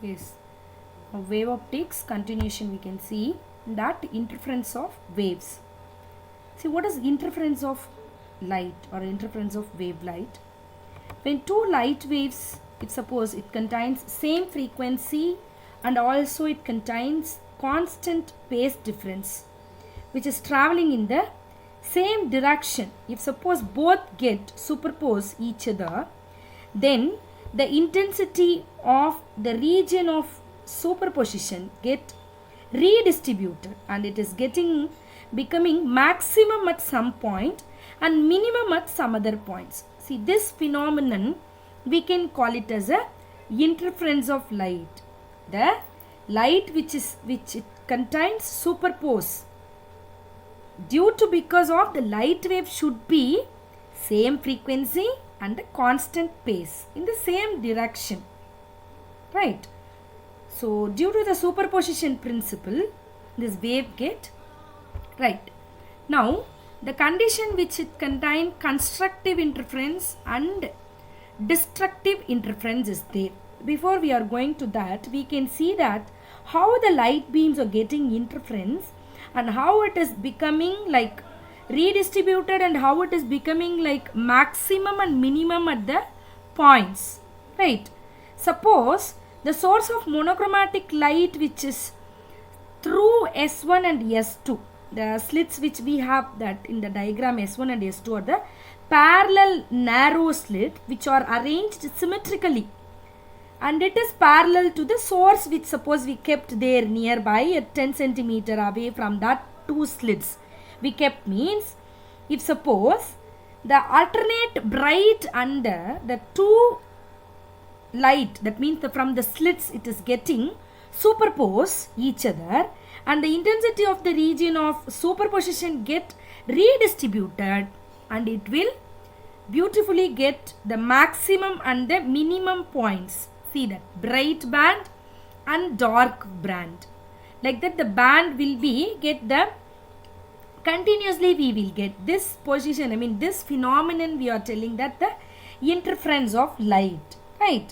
Yes. Now, wave optics continuation, we can see that interference of waves. See, what is interference of light or interference of wave light? When two light waves, if suppose it contains same frequency and also it contains constant phase difference which is traveling in the same direction. If suppose both get superpose each other, then the intensity of the region of superposition get redistributed and it is becoming maximum at some point and minimum at some other points. See, this phenomenon we can call it as a interference of light. The light which it contains superpose because of the light wave should be same frequency and a constant pace in the same direction, right? So due to the superposition principle, this wave get right. Now the condition which it contain constructive interference and destructive interference is there. Before we are going to that, we can see that how the light beams are getting interference and how it is becoming like redistributed and how it is becoming like maximum and minimum at the points, right? Suppose the source of monochromatic light which is through S1 and S2, the slits which we have that in the diagram S1 and S2 are the parallel narrow slit which are arranged symmetrically and it is parallel to the source which suppose we kept there nearby at 10 centimeter away from that two slits. We kept means if suppose the alternate bright under the two light, that means from the slits it is getting superpose each other and the intensity of the region of superposition get redistributed and it will beautifully get the maximum and the minimum points. See that bright band and dark band, like that the band will be get the continuously we will get this position, I mean this phenomenon we are telling that the interference of light, right?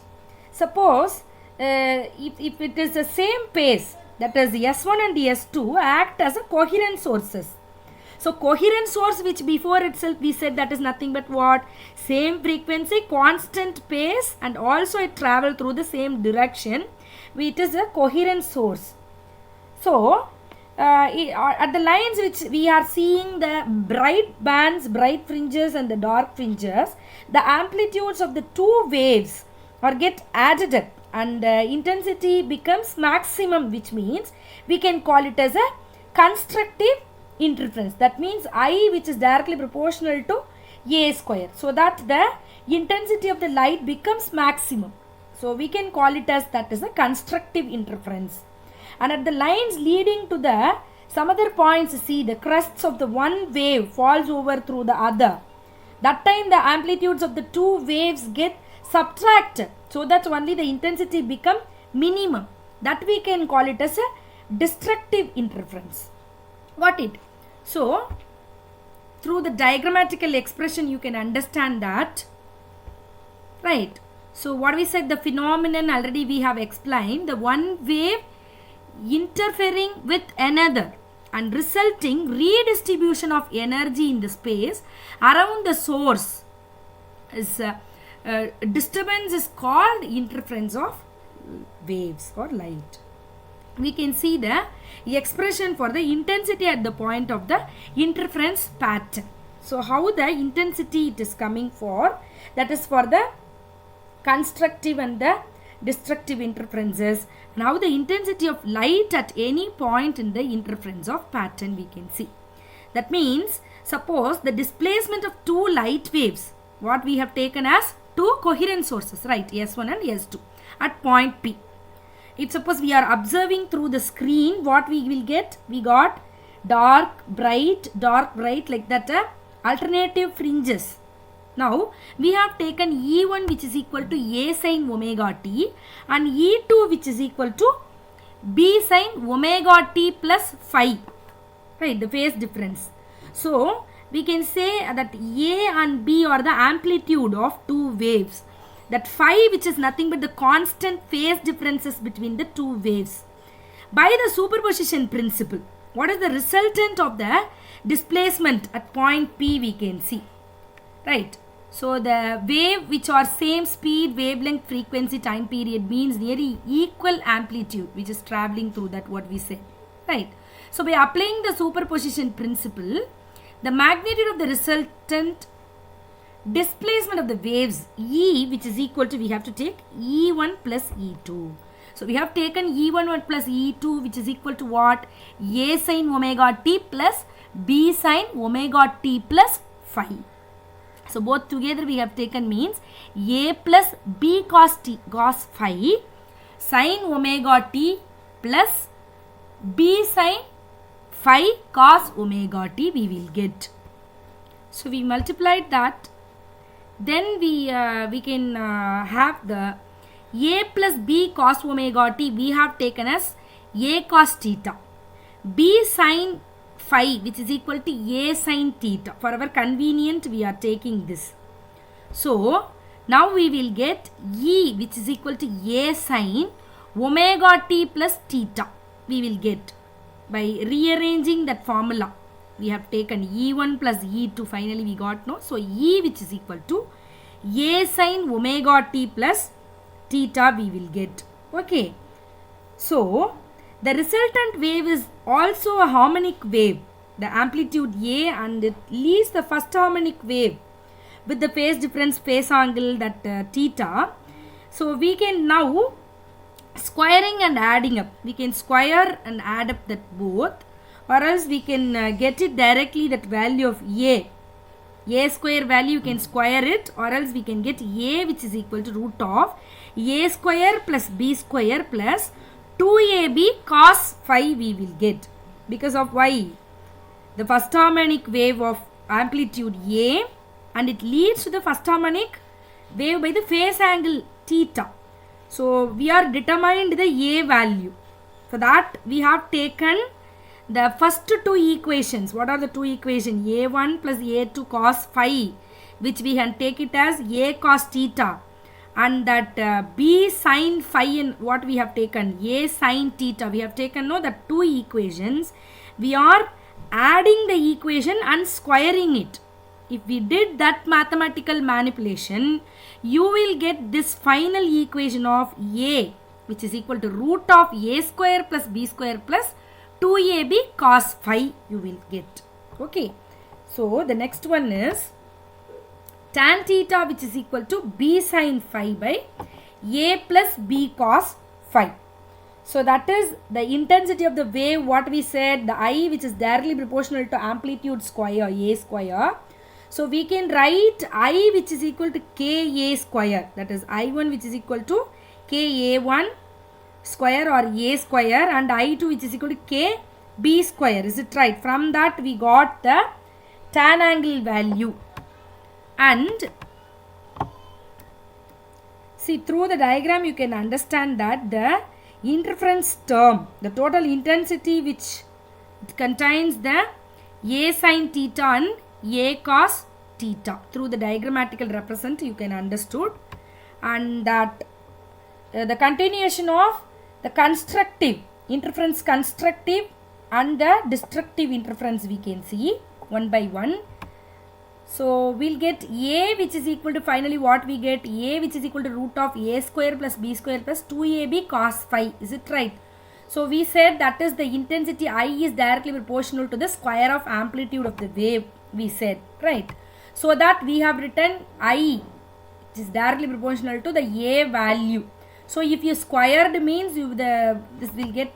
Suppose if it is the same pace, that is S1 and S2 act as a coherent sources. So coherent source which before itself we said that is nothing but what? Same frequency, constant pace and also it travel through the same direction. It is a coherent source. So at the lines which we are seeing the bright bands, bright fringes and the dark fringes, the amplitudes of the two waves or get added up and intensity becomes maximum, which means we can call it as a constructive interference. That means I which is directly proportional to A square, so that the intensity of the light becomes maximum. So we can call it as that is a constructive interference. And at the lines leading to the some other points, see the crests of the one wave falls over through the other. That time the amplitudes of the two waves get subtracted, so that only the intensity become minimum. That we can call it as a destructive interference. Got it? So through the diagrammatical expression you can understand that, right? So what we said, the phenomenon already we have explained, the one wave interfering with another and resulting redistribution of energy in the space around the source is disturbance is called interference of waves or light. We can see the expression for the intensity at the point of the interference pattern. So how the intensity it is coming for, that is for the constructive and the destructive interferences, and how the intensity of light at any point in the interference of pattern we can see. That means suppose the displacement of two light waves, what we have taken as two coherent sources, right, S1 and S2 at point P. If suppose we are observing through the screen, what we will get? We got dark, bright, like that alternative fringes. Now we have taken E1 which is equal to A sin omega t and E2 which is equal to B sin omega t plus phi, right, the phase difference. So we can say that A and B are the amplitude of two waves that phi, which is nothing but the constant phase differences between the two waves. By the superposition principle, what is the resultant of the displacement at point P we can see, right? So the wave which are same speed, wavelength, frequency, time period means nearly equal amplitude which is traveling through that, what we say, right? So by applying the superposition principle, the magnitude of the resultant displacement of the waves E, which is equal to, we have to take E1 plus E2. So we have taken E1 plus E2, which is equal to what? A sin omega t plus B sin omega t plus phi. So both together we have taken means A plus B cos t cos phi sin omega t plus B sin phi cos omega t we will get. So we multiplied that. Then we can have the A plus B cos omega t we have taken as A cos theta. B sin phi, which is equal to A sin theta. For our convenient we are taking this. So now we will get E, which is equal to A sin omega t plus theta. We will get by rearranging that formula. We have taken E1 plus E2, finally we got no. So E, which is equal to A sin omega t plus theta we will get. Okay. So the resultant wave is also a harmonic wave, the amplitude A, and it leads the first harmonic wave with the phase difference, phase angle, that theta. So we can now squaring and adding up. We can square and add up that both, or else we can get it directly, that value of A square value you can square it, or else we can get A, which is equal to root of A square plus B square plus 2AB cos phi we will get, because of why? The first harmonic wave of amplitude A, and it leads to the first harmonic wave by the phase angle theta. So we are determined the A value. For that we have taken the first two equations. What are the two equations? A1 plus A2 cos phi, which we can take it as A cos theta, and that B sin phi, and what we have taken A sin theta. We have taken the two equations. We are adding the equation and squaring it. If we did that mathematical manipulation, you will get this final equation of A, which is equal to root of A square plus B square plus 2AB cos phi you will get. Okay. So the next one is tan theta, which is equal to B sin phi by A plus B cos phi. So that is the intensity of the wave, what we said, the I, which is directly proportional to amplitude square, A square. So we can write I, which is equal to Ka square, that is I1, which is equal to Ka1 square or A square, and I2, which is equal to Kb square. Is it right? From that we got the tan angle value. And see, through the diagram you can understand that the interference term, the total intensity which contains the A sin theta and A cos theta, through the diagrammatical represent you can understood. And that the continuation of the constructive interference, constructive and the destructive interference we can see one by one. So we'll get A, which is equal to, finally what we get, A which is equal to root of A square plus B square plus 2AB cos phi. Is it right? So we said that is the intensity I is directly proportional to the square of amplitude of the wave, we said, right? So that we have written I, which is directly proportional to the A value. So if you squared means you this will get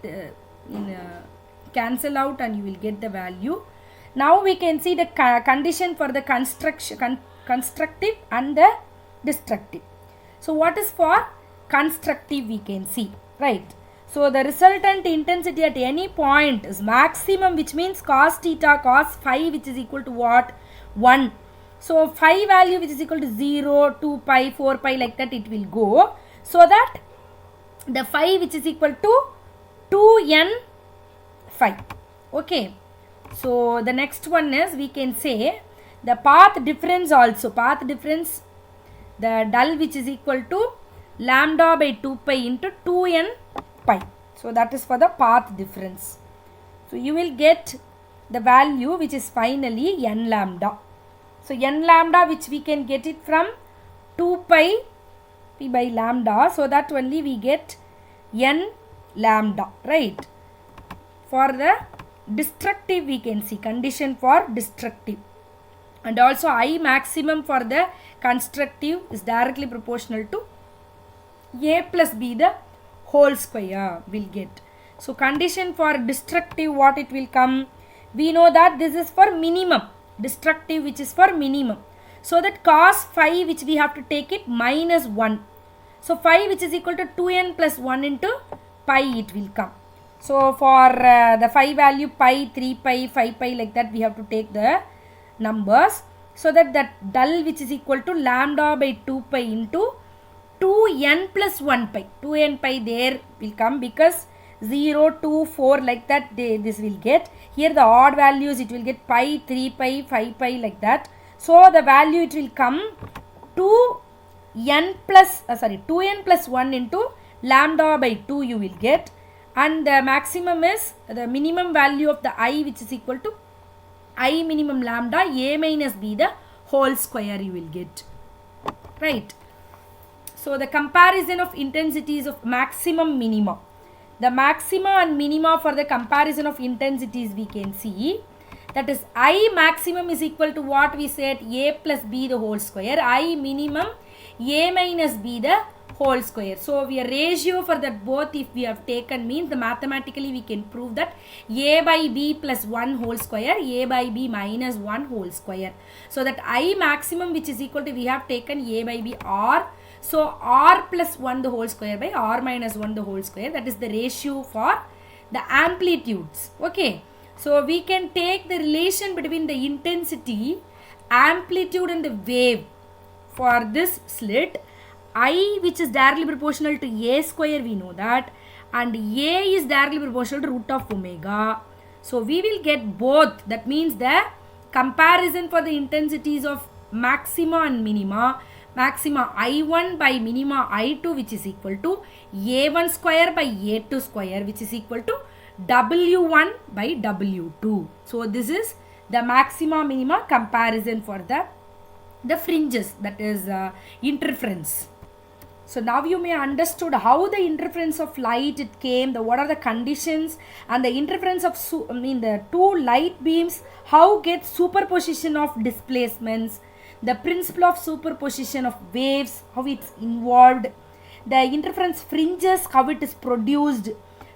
cancel out and you will get the value. Now we can see the condition for the constructive and the destructive. So what is for constructive we can see, right? So the resultant intensity at any point is maximum, which means cos theta cos phi, which is equal to what? 1. So phi value which is equal to 0, 2 pi, 4 pi, like that it will go. So that the phi which is equal to 2n phi. Okay. So the next one is, we can say the path difference also. Path difference the dull which is equal to lambda by 2 pi into 2n pi. So that is for the path difference. So you will get the value which is finally n lambda. So n lambda, which we can get it from 2 pi p by lambda, so that only we get n lambda, right? For the destructive we can see condition for destructive, and also I maximum for the constructive is directly proportional to a plus b the whole square will get. So condition for destructive, what it will come, we know that this is for minimum, destructive which is for minimum, so that cos phi which we have to take it minus 1, so phi which is equal to 2n plus 1 into pi it will come. So for the phi value pi, 3 pi, 5 pi, like that we have to take the numbers, so that dull which is equal to lambda by 2 pi into 2n plus 1 pi, 2n pi there will come, because 0, 2, 4 like that this will get. Here the odd values it will get pi, 3 pi, 5 pi like that. So the value it will come 2n plus 1 into lambda by 2 you will get, and the maximum is the minimum value of the I which is equal to I minimum lambda a minus b the whole square you will get, right? So the comparison of intensities of maximum minima, the maxima and minima for the comparison of intensities we can see, that is I maximum is equal to what we said, a plus b the whole square, I minimum a minus b the whole square. So we are ratio for that both if we have taken means the mathematically we can prove that a by b plus 1 whole square, a by b minus 1 whole square. So that I maximum which is equal to, we have taken a by b r, so r plus 1 the whole square by r minus 1 the whole square, that is the ratio for the amplitudes. Okay, so we can take the relation between the intensity, amplitude and the wave for this slit. I which is directly proportional to a square we know that, and a is directly proportional to root of omega. So we will get both, that means the comparison for the intensities of maxima and minima, maxima I1 by minima I2 which is equal to A1 square by A2 square which is equal to W1 by W2. So this is the maxima minima comparison for the fringes, that is interference. So now you may understood how the interference of light it came, what are the conditions, and the interference of the two light beams, how get superposition of displacements, the principle of superposition of waves, how it's involved, the interference fringes, how it is produced,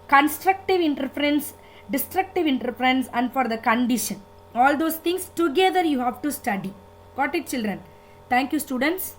constructive interference, destructive interference, and for the condition. All those things together you have to study. Got it, children? Thank you, students.